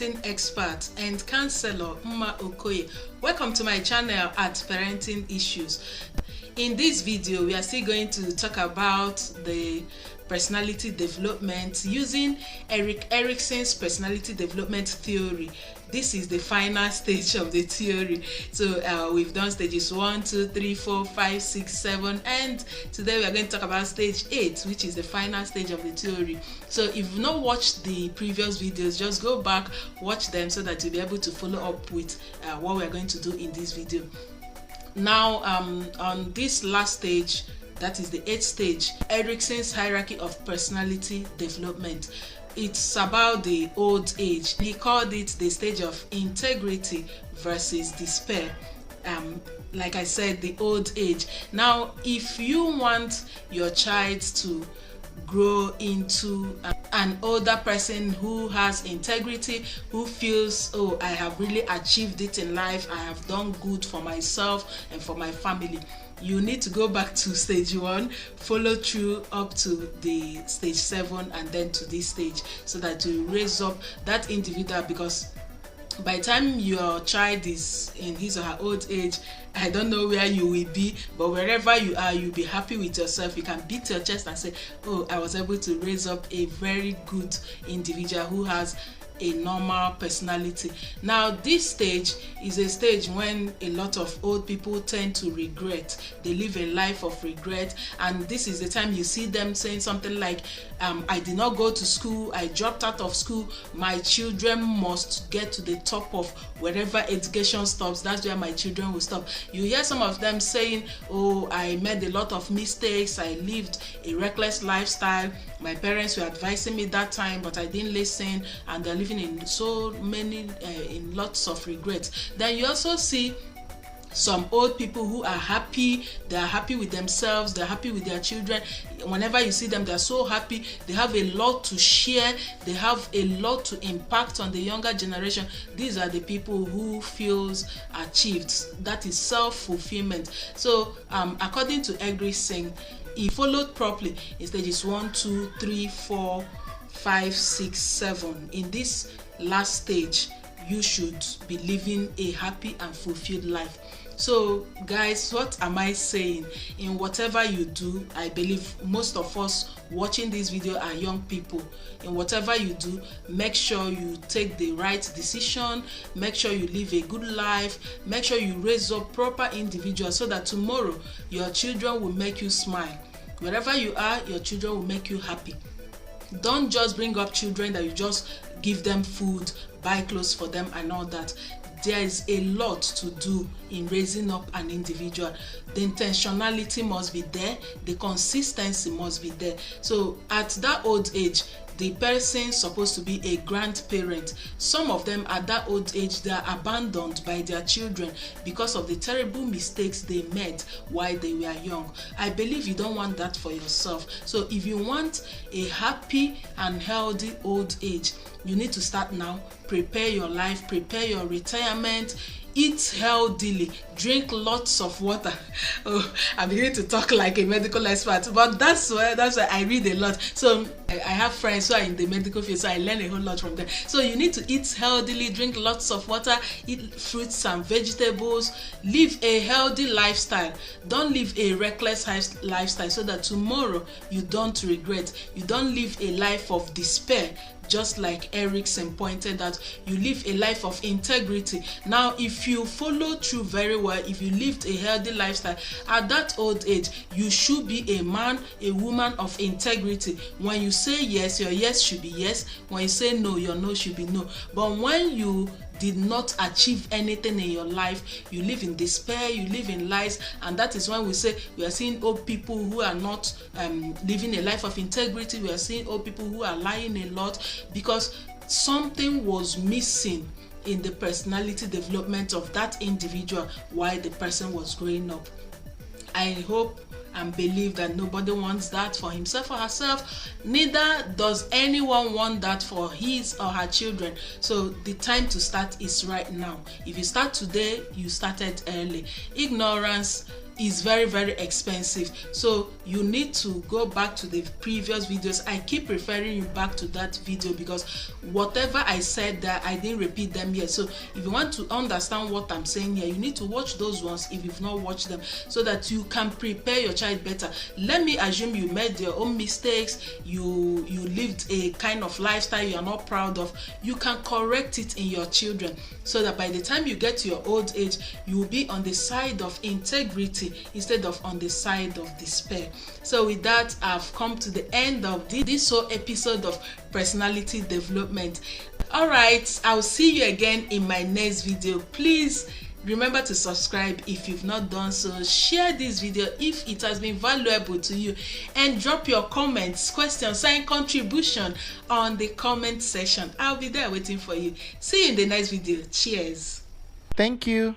parenting expert and counselor Mma Okoye. Welcome to my channel at Parenting Issues. In this video, we are still going to talk about the personality development using Erik Erikson's personality development theory. This is the final stage of the theory. So we've done stages 1, 2, 3, 4, 5, 6, 7, and today we are going to talk about stage 8, which is the final stage of the theory. So if you've not watched the previous videos, just go back, watch them so that you'll be able to follow up with what we are going to do in this video. Now on this last stage, that is the 8th stage, Erikson's hierarchy of personality development. It's about the old age. He called it the stage of integrity versus despair. Like I said, the old age. Now, if you want your child to grow into an older person who has integrity, who feels, oh, I have really achieved it in life, I have done good for myself and for my family, you need to go back to stage 1, follow through up to the stage 7, and then to this stage, so that you raise up that individual. Because by the time your child is in his or her old age, I don't know where you will be, but wherever you are, you'll be happy with yourself. You can beat your chest and say, oh, I was able to raise up a very good individual who has a normal personality. Now, this stage is a stage when a lot of old people tend to regret. They live a life of regret, and this is the time you see them saying something like, I did not go to school, I dropped out of school, my children must get to the top of wherever education stops, that's where my children will stop. You hear some of them saying, oh, I made a lot of mistakes, I lived a reckless lifestyle, my parents were advising me that time, but I didn't listen, and they're living in so many in lots of regrets. Then you also see some old people who are happy, they are happy with themselves, they're happy with their children. Whenever you see them, they're so happy, they have a lot to share, they have a lot to impact on the younger generation. These are the people who feels achieved. That is self-fulfillment. So according to Erikson, he followed properly in stages 1, 2, 3, 4, 5, 6, 7. In this last stage, you should be living a happy and fulfilled life. So guys, what am I saying? In whatever you do, I believe most of us watching this video are young people. In whatever you do, make sure you take the right decision, make sure you live a good life, make sure you raise up proper individuals so that tomorrow your children will make you smile. Wherever you are, your children will make you happy. Don't just bring up children that you just give them food, buy clothes for them and all that. There is a lot to do in raising up an individual. The intentionality must be there, the consistency must be there. So at that old age, the person is supposed to be a grandparent. Some of them at that old age, they are abandoned by their children because of the terrible mistakes they made while they were young. I believe you don't want that for yourself. So if you want a happy and healthy old age, you need to start now. Prepare your life, prepare your retirement, eat healthily, drink lots of water. Oh, I'm beginning to talk like a medical expert, but that's why I read a lot. So I have friends who are in the medical field, so I learn a whole lot from them. So you need to eat healthily, drink lots of water, eat fruits and vegetables, live a healthy lifestyle. Don't live a reckless lifestyle so that tomorrow you don't regret. You don't live a life of despair. Just like Erikson pointed out, you live a life of integrity. Now, if you follow through very well, if you lived a healthy lifestyle, at that old age, you should be a man, a woman of integrity. When you say yes, your yes should be yes. When you say no, your no should be no. But when you did not achieve anything in your life, you live in despair, you live in lies, and that is when we say we are seeing old people who are not living a life of integrity. We are seeing old people who are lying a lot because something was missing in the personality development of that individual while the person was growing up. I hope and believe that nobody wants that for himself or herself. Neither does anyone want that for his or her children. So the time to start is right now. If you start today, you started early. Ignorance is very, very expensive. So you need to go back to the previous videos. I keep referring you back to that video because whatever I said there, I didn't repeat them here. So if you want to understand what I'm saying here, you need to watch those ones if you've not watched them, so that you can prepare your child better. Let me assume you made your own mistakes, you lived a kind of lifestyle you are not proud of. You can correct it in your children, so that by the time you get to your old age, you will be on the side of integrity instead of on the side of despair. So with that, I've come to the end of this whole episode of personality development. All right, I'll see you again in my next video. Please remember to subscribe if you've not done so. Share this video if it has been valuable to you, and drop your comments, questions, and contribution on the comment section. I'll be there waiting for you. See you in the next video. Cheers. Thank you.